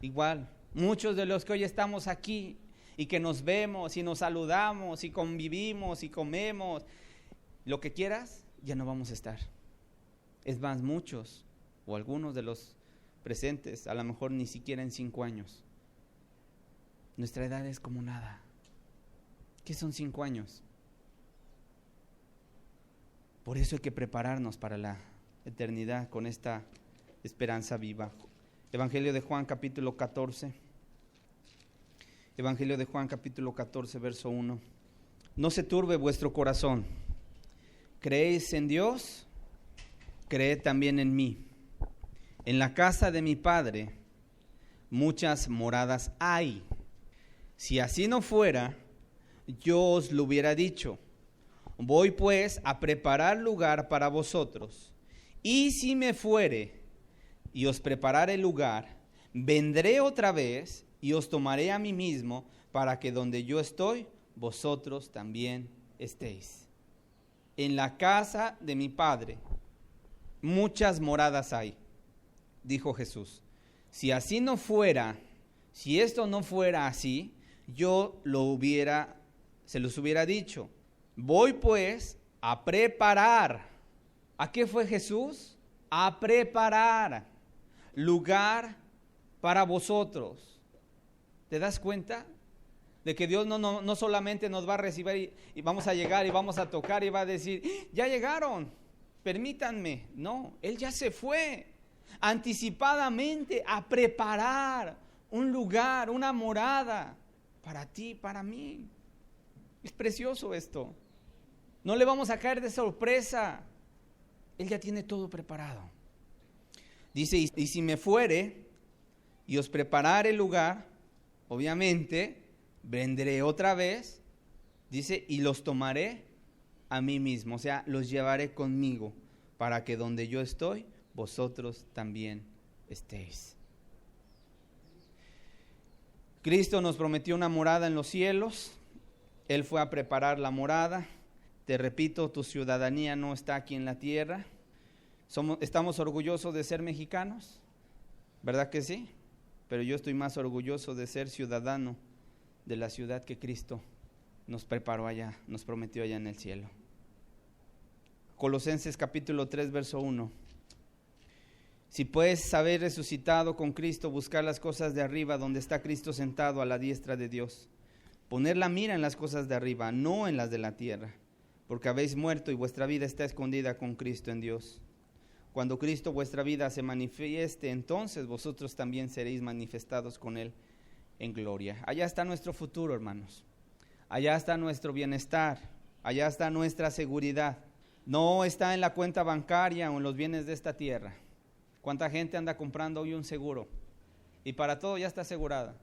igual, muchos de los que hoy estamos aquí y que nos vemos y nos saludamos y convivimos y comemos, lo que quieras, ya no vamos a estar. Es más, muchos o algunos de los presentes, a lo mejor ni siquiera en 5 años. Nuestra edad es como nada. ¿Qué son 5 años? Por eso hay que prepararnos para la eternidad con esta esperanza viva. Evangelio de Juan capítulo 14. Evangelio de Juan capítulo 14, verso 1. No se turbe vuestro corazón. ¿Creéis en Dios? Creed también en mí. En la casa de mi Padre muchas moradas hay. Si así no fuera, yo os lo hubiera dicho. Voy pues a preparar lugar para vosotros. Y si me fuere y os prepararé lugar, vendré otra vez y os tomaré a mí mismo, para que donde yo estoy, vosotros también estéis. En la casa de mi Padre muchas moradas hay, dijo Jesús. Si así no fuera, si esto no fuera así, yo se los hubiera dicho. Voy pues a preparar. ¿A qué fue Jesús? A preparar lugar para vosotros. ¿Te das cuenta? De que Dios no solamente nos va a recibir y vamos a llegar y vamos a tocar y va a decir, ya llegaron, permítanme. No, Él ya se fue anticipadamente a preparar un lugar, una morada para ti, para mí. Es precioso esto. No le vamos a caer de sorpresa. Él ya tiene todo preparado. Dice, y si me fuere y os preparare el lugar, obviamente vendré otra vez, dice, y los tomaré a mí mismo, o sea, los llevaré conmigo, para que donde yo estoy, vosotros también estéis. Cristo nos prometió una morada en los cielos. Él fue a preparar la morada. Te repito, tu ciudadanía no está aquí en la tierra. ¿Estamos orgullosos de ser mexicanos? ¿Verdad que sí? Pero yo estoy más orgulloso de ser ciudadano de la ciudad que Cristo nos preparó allá, nos prometió allá en el cielo. Colosenses capítulo 3, verso 1. Si pues habéis resucitado con Cristo, buscar las cosas de arriba, donde está Cristo sentado a la diestra de Dios. Poner la mira en las cosas de arriba, no en las de la tierra, porque habéis muerto y vuestra vida está escondida con Cristo en Dios. Cuando Cristo vuestra vida se manifieste, entonces vosotros también seréis manifestados con Él en gloria. Allá está nuestro futuro, hermanos. Allá está nuestro bienestar. Allá está nuestra seguridad. No está en la cuenta bancaria o en los bienes de esta tierra. ¿Cuánta gente anda comprando hoy un seguro? Y para todo ya está asegurada.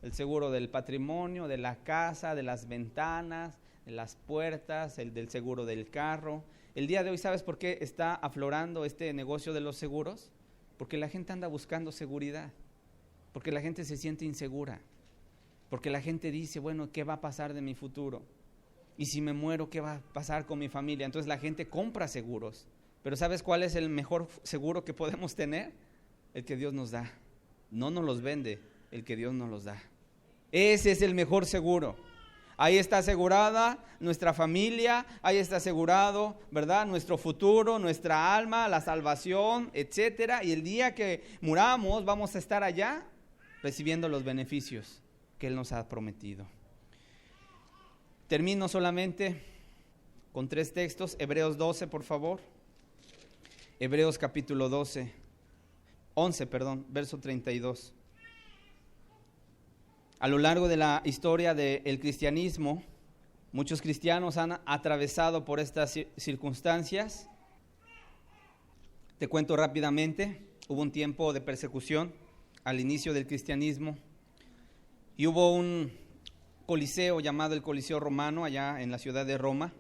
El seguro del patrimonio, de la casa, de las ventanas, de las puertas, el del seguro del carro. El día de hoy, ¿sabes por qué está aflorando este negocio de los seguros? Porque la gente anda buscando seguridad, porque la gente se siente insegura, porque la gente dice, bueno, ¿qué va a pasar de mi futuro? Y si me muero, ¿qué va a pasar con mi familia? Entonces la gente compra seguros. Pero ¿sabes cuál es el mejor seguro que podemos tener? El que Dios nos da. No nos los vende, el que Dios nos los da. Ese es el mejor seguro. Ahí está asegurada nuestra familia, ahí está asegurado, ¿verdad? Nuestro futuro, nuestra alma, la salvación, etcétera. Y el día que muramos vamos a estar allá recibiendo los beneficios que Él nos ha prometido. Termino solamente con 3 textos. Hebreos 12, por favor. Hebreos capítulo 11, verso 32. A lo largo de la historia del cristianismo, muchos cristianos han atravesado por estas circunstancias. Te cuento rápidamente, hubo un tiempo de persecución al inicio del cristianismo y hubo un coliseo llamado el Coliseo Romano allá en la ciudad de Roma,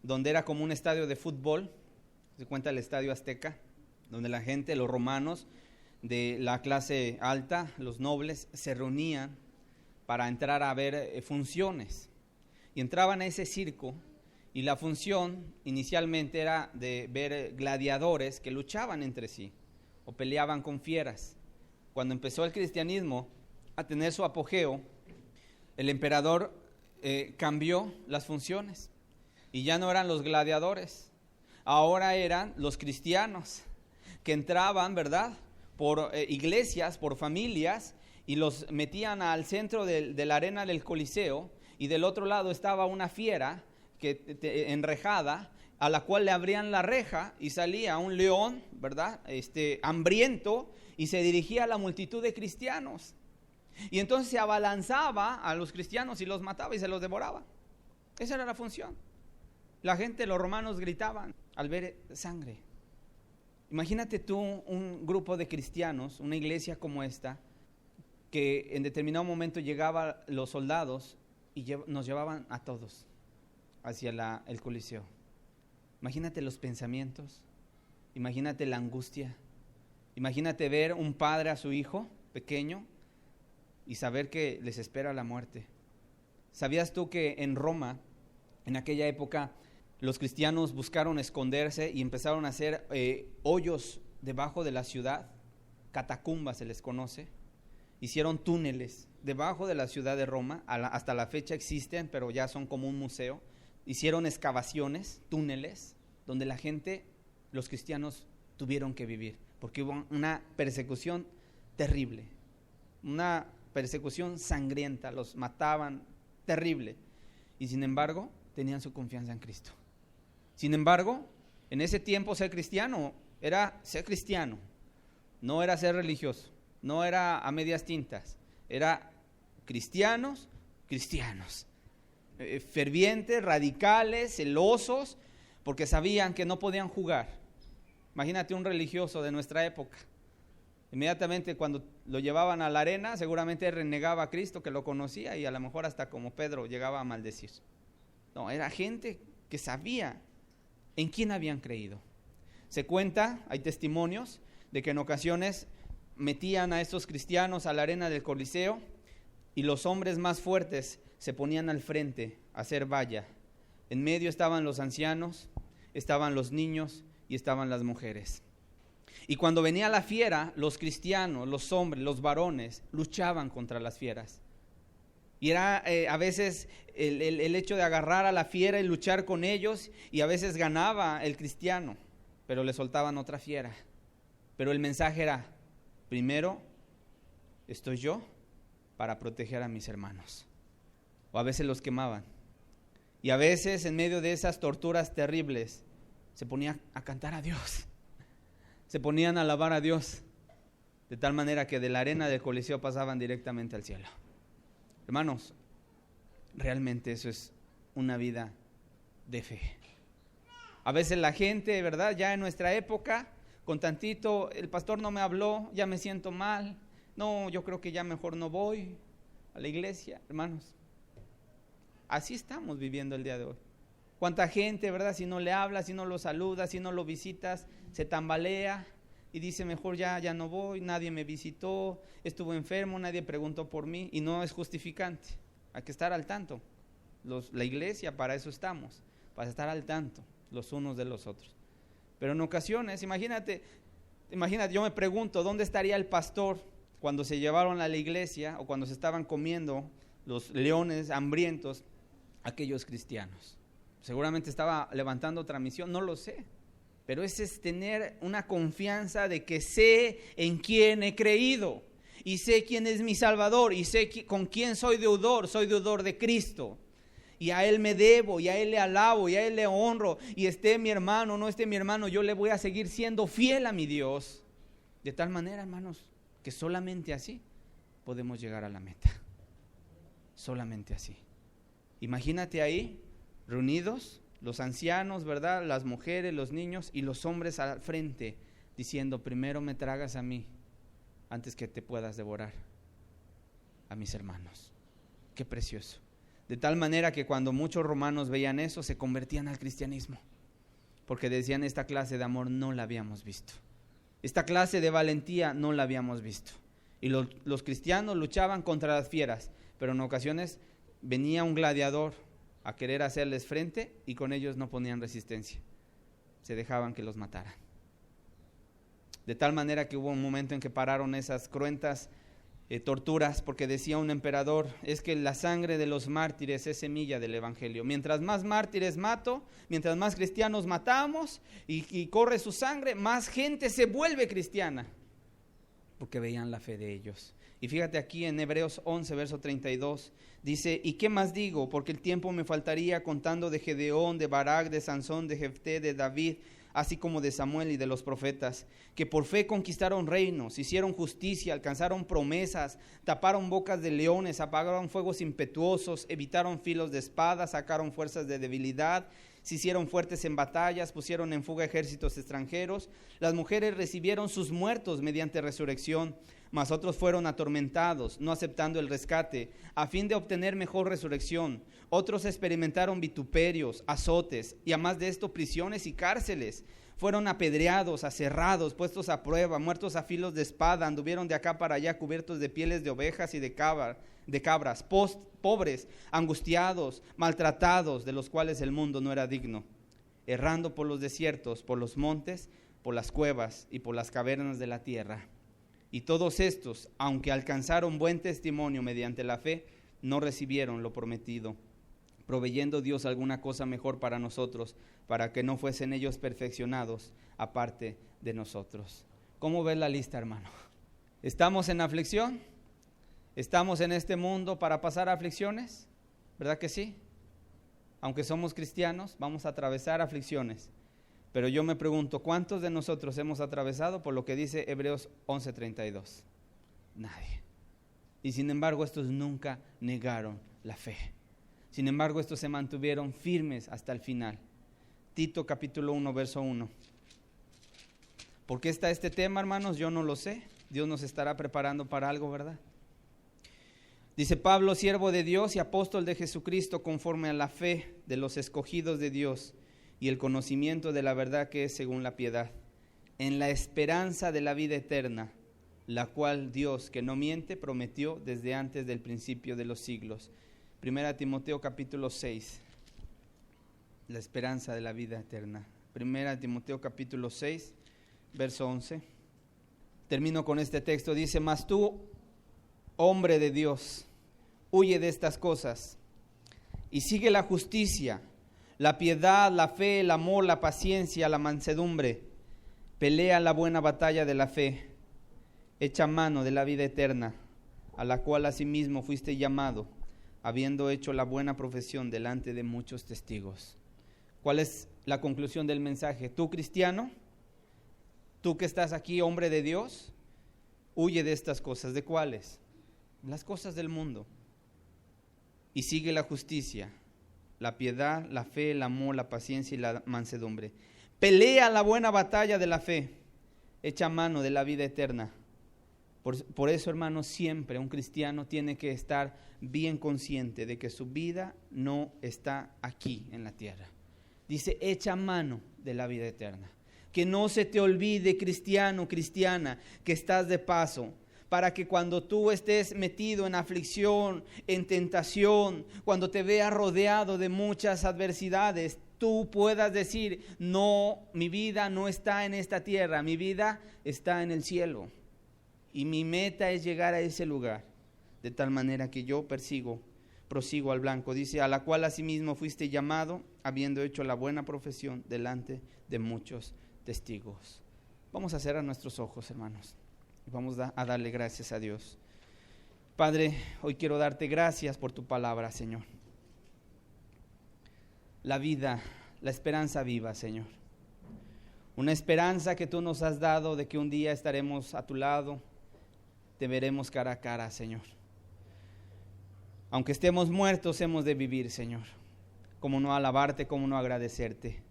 donde era como un estadio de fútbol, se cuenta el Estadio Azteca, donde la gente, los romanos de la clase alta, los nobles, se reunían para entrar a ver funciones. Y entraban a ese circo y la función inicialmente era de ver gladiadores que luchaban entre sí o peleaban con fieras. Cuando empezó el cristianismo a tener su apogeo, el emperador cambió las funciones y ya no eran los gladiadores, ahora eran los cristianos que entraban, ¿verdad?, por iglesias, por familias, y los metían al centro de la arena del Coliseo, y del otro lado estaba una fiera enrejada, a la cual le abrían la reja y salía un león, ¿verdad?, hambriento, y se dirigía a la multitud de cristianos. Y entonces se abalanzaba a los cristianos y los mataba y se los devoraba. Esa era la función. La gente, los romanos gritaban al ver sangre. Imagínate tú un grupo de cristianos, una iglesia como esta, que en determinado momento llegaban los soldados y nos llevaban a todos hacia el Coliseo. Imagínate los pensamientos, imagínate la angustia, imagínate ver un padre a su hijo pequeño y saber que les espera la muerte. ¿Sabías tú que en Roma, en aquella época, los cristianos buscaron esconderse y empezaron a hacer hoyos debajo de la ciudad? Catacumbas se les conoce. Hicieron túneles debajo de la ciudad de Roma, hasta la fecha existen, pero ya son como un museo. Hicieron excavaciones, túneles, donde la gente, los cristianos, tuvieron que vivir, porque hubo una persecución terrible, una persecución sangrienta, los mataban, terrible, y sin embargo, tenían su confianza en Cristo. Sin embargo, en ese tiempo ser cristiano era ser cristiano, no era ser religioso, no era a medias tintas, era cristianos, fervientes, radicales, celosos, porque sabían que no podían jugar. Imagínate un religioso de nuestra época, inmediatamente cuando lo llevaban a la arena, seguramente renegaba a Cristo, que lo conocía, y a lo mejor hasta como Pedro llegaba a maldecir. No, era gente que sabía en quién habían creído. Se cuenta, hay testimonios de que en ocasiones metían a estos cristianos a la arena del Coliseo y los hombres más fuertes se ponían al frente a hacer valla. En medio estaban los ancianos, estaban los niños y estaban las mujeres. Y cuando venía la fiera, los cristianos, los hombres, los varones, luchaban contra las fieras. Y era a veces el hecho de agarrar a la fiera y luchar con ellos, y a veces ganaba el cristiano, pero le soltaban otra fiera. Pero el mensaje era: primero estoy yo para proteger a mis hermanos. O a veces los quemaban. Y a veces en medio de esas torturas terribles se ponían a cantar a Dios. Se ponían a alabar a Dios. De tal manera que de la arena del Coliseo pasaban directamente al cielo. Hermanos, realmente eso es una vida de fe. A veces la gente, ¿verdad?, ya en nuestra época, con tantito, el pastor no me habló, ya me siento mal, no, yo creo que ya mejor no voy a la iglesia. Hermanos, así estamos viviendo el día de hoy. Cuánta gente, ¿verdad?, si no le hablas, si no lo saludas, si no lo visitas, se tambalea y dice: mejor ya no voy, nadie me visitó, estuvo enfermo, nadie preguntó por mí. Y no es justificante, hay que estar al tanto. La iglesia, para eso estamos, para estar al tanto los unos de los otros. Pero en ocasiones, imagínate, yo me pregunto, ¿dónde estaría el pastor cuando se llevaron a la iglesia o cuando se estaban comiendo los leones hambrientos aquellos cristianos? Seguramente estaba levantando otra misión, no lo sé. Pero ese es tener una confianza de que sé en quién he creído, y sé quién es mi Salvador, y sé con quién soy deudor de Cristo. Y a Él me debo, y a Él le alabo, y a Él le honro, y esté mi hermano o no esté mi hermano, yo le voy a seguir siendo fiel a mi Dios. De tal manera, hermanos, que solamente así podemos llegar a la meta. Solamente así. Imagínate ahí, reunidos, los ancianos, ¿verdad?, las mujeres, los niños y los hombres al frente, diciendo: primero me tragas a mí, antes que te puedas devorar a mis hermanos. Qué precioso. De tal manera que cuando muchos romanos veían eso, se convertían al cristianismo, porque decían: esta clase de amor no la habíamos visto, esta clase de valentía no la habíamos visto. Y los cristianos luchaban contra las fieras, pero en ocasiones venía un gladiador a querer hacerles frente y con ellos no ponían resistencia, se dejaban que los mataran. De tal manera que hubo un momento en que pararon esas cruentas torturas, porque decía un emperador, es que la sangre de los mártires es semilla del evangelio. Mientras más mártires mato, mientras más cristianos matamos y corre su sangre, más gente se vuelve cristiana, porque veían la fe de ellos. Y fíjate aquí en Hebreos 11, verso 32, dice, ¿y qué más digo? Porque el tiempo me faltaría contando de Gedeón, de Barak, de Sansón, de Jefté, de David, así como de Samuel y de los profetas, que por fe conquistaron reinos, hicieron justicia, alcanzaron promesas, taparon bocas de leones, apagaron fuegos impetuosos, evitaron filos de espada, sacaron fuerzas de debilidad, se hicieron fuertes en batallas, pusieron en fuga ejércitos extranjeros. Las mujeres recibieron sus muertos mediante resurrección, mas otros fueron atormentados, no aceptando el rescate, a fin de obtener mejor resurrección. Otros experimentaron vituperios, azotes, y además de esto prisiones y cárceles. Fueron apedreados, aserrados, puestos a prueba, muertos a filos de espada, anduvieron de acá para allá cubiertos de pieles de ovejas y de cabras, pobres, angustiados, maltratados, de los cuales el mundo no era digno, errando por los desiertos, por los montes, por las cuevas y por las cavernas de la tierra. Y todos estos, aunque alcanzaron buen testimonio mediante la fe, no recibieron lo prometido, proveyendo Dios alguna cosa mejor para nosotros, para que no fuesen ellos perfeccionados aparte de nosotros. ¿Cómo ves la lista, hermano? ¿Estamos en aflicción? ¿Estamos en este mundo para pasar aflicciones? ¿Verdad que sí? Aunque somos cristianos, vamos a atravesar aflicciones. Pero yo me pregunto, ¿cuántos de nosotros hemos atravesado por lo que dice Hebreos 11:32? Nadie. Y sin embargo, estos nunca negaron la fe. Sin embargo, estos se mantuvieron firmes hasta el final. Tito capítulo 1, verso 1. ¿Por qué está este tema, hermanos? Yo no lo sé. Dios nos estará preparando para algo, ¿verdad? Dice Pablo, siervo de Dios y apóstol de Jesucristo, conforme a la fe de los escogidos de Dios y el conocimiento de la verdad que es según la piedad, en la esperanza de la vida eterna, la cual Dios, que no miente, prometió desde antes del principio de los siglos. 1 Timoteo capítulo 6, la esperanza de la vida eterna. 1 Timoteo capítulo 6, verso 11. Termino con este texto, dice, mas tú, hombre de Dios, huye de estas cosas y sigue la justicia, la piedad, la fe, el amor, la paciencia, la mansedumbre. Pelea la buena batalla de la fe, echa mano de la vida eterna, a la cual asimismo fuiste llamado, habiendo hecho la buena profesión delante de muchos testigos. ¿Cuál es la conclusión del mensaje? Tú, cristiano, tú que estás aquí, hombre de Dios, huye de estas cosas. ¿De cuáles? Las cosas del mundo. Y sigue la justicia, la piedad, la fe, el amor, la paciencia y la mansedumbre. Pelea la buena batalla de la fe, echa mano de la vida eterna. Por eso, hermanos, siempre un cristiano tiene que estar bien consciente de que su vida no está aquí en la tierra. Dice, echa mano de la vida eterna. Que no se te olvide, cristiano, cristiana, que estás de paso, para que cuando tú estés metido en aflicción, en tentación, cuando te veas rodeado de muchas adversidades, tú puedas decir, no, mi vida no está en esta tierra, mi vida está en el cielo. Y mi meta es llegar a ese lugar, de tal manera que yo prosigo al blanco. Dice, a la cual asimismo fuiste llamado, habiendo hecho la buena profesión delante de muchos testigos. Vamos a cerrar nuestros ojos, hermanos. Vamos a darle gracias a Dios. Padre, hoy quiero darte gracias por tu palabra, Señor. La vida, la esperanza viva, Señor. Una esperanza que tú nos has dado de que un día estaremos a tu lado, te veremos cara a cara, Señor. Aunque estemos muertos, hemos de vivir, Señor. Cómo no alabarte, cómo no agradecerte.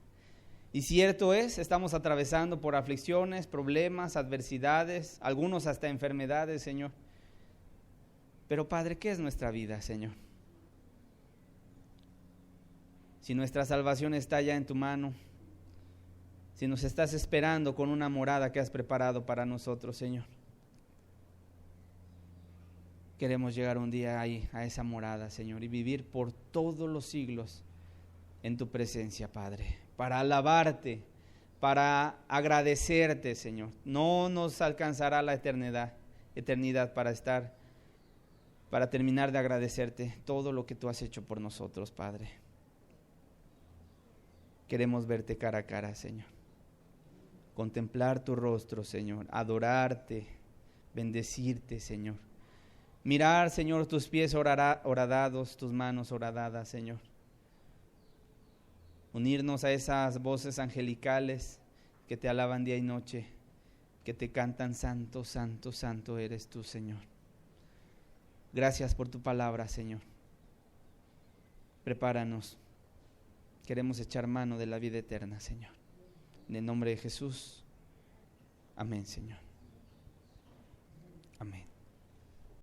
Y cierto es, estamos atravesando por aflicciones, problemas, adversidades, algunos hasta enfermedades, Señor. Pero Padre, ¿qué es nuestra vida, Señor? Si nuestra salvación está ya en tu mano, si nos estás esperando con una morada que has preparado para nosotros, Señor. Queremos llegar un día ahí, a esa morada, Señor, y vivir por todos los siglos en tu presencia, Padre, para alabarte, para agradecerte, Señor. No nos alcanzará la eternidad para estar para terminar de agradecerte todo lo que tú has hecho por nosotros, Padre. Queremos verte cara a cara, Señor. Contemplar tu rostro, Señor. Adorarte, bendecirte, Señor. Mirar, Señor, tus pies horadados, tus manos horadadas, Señor. Unirnos a esas voces angelicales que te alaban día y noche, que te cantan: santo, santo, santo eres tú, Señor. Gracias por tu palabra, Señor. Prepáranos. Queremos echar mano de la vida eterna, Señor. En el nombre de Jesús. Amén, Señor. Amén.